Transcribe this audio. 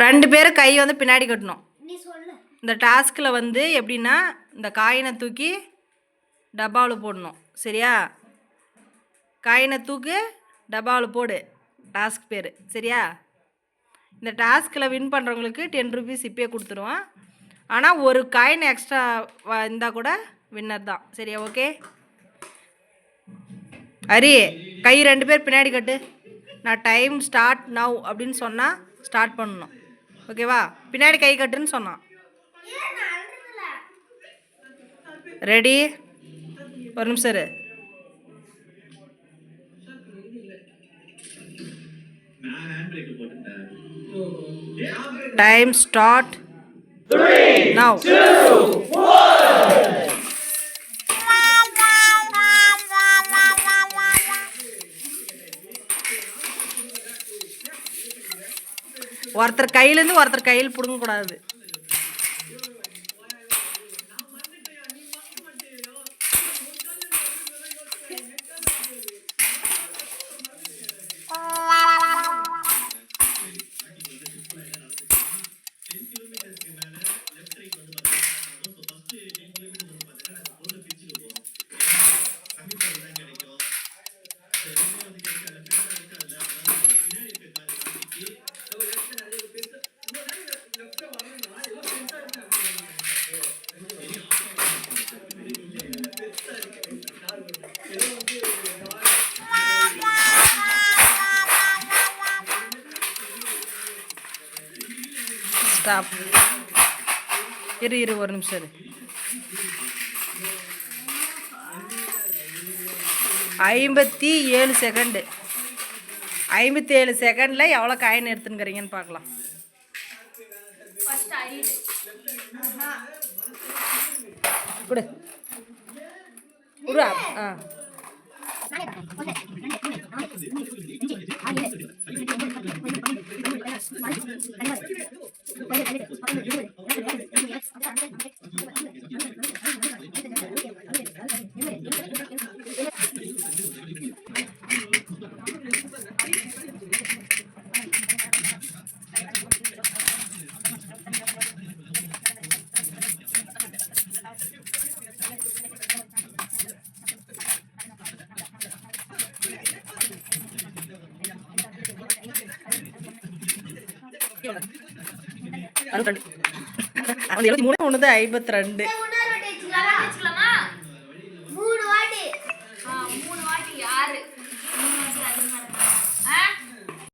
2 பேரும் கை வந்து பின்னாடி கட்டணும். இந்த டாஸ்கில் வந்து எப்படின்னா இந்த காயினை தூக்கி டப்பாவில் போடணும். சரியா? காயினை தூக்கு டப்பாவில் போடு, டாஸ்க் பேர். சரியா? இந்த டாஸ்கில் வின் பண்ணுறவங்களுக்கு 10 ருபீஸ் இப்போயே கொடுத்துருவோம். ஆனால் ஒரு காயின் எக்ஸ்ட்ரா இருந்தால் கூட வின்னர் தான். சரியா? ஓகே. ஹரி, கை 2 பேர் பின்னாடி கட்டு. நான் டைம் ஸ்டார்ட் நவ் அப்படின்னு சொன்னால் ஸ்டார்ட் பண்ணணும். ஓகேவா? பின்னாடி கை கட்டுன்னு சொன்னான். ரெடி? ஒரு நிமிஷம் இரு. Time start now. ஒருத்தர் கையிலேருந்து ஒருத்தர் கையில் பிடுங்கக்கூடாது. ஸ்டாப். இரு ஒரு நிமிஷம் இரு. 57 செகண்டு. 57 செகண்டில் எவ்வளோ காயின் எடுத்துன்னுக்கிறீங்கன்னு பார்க்கலாம். கொடு. ஆ அவன் 73 ஒன்று 52.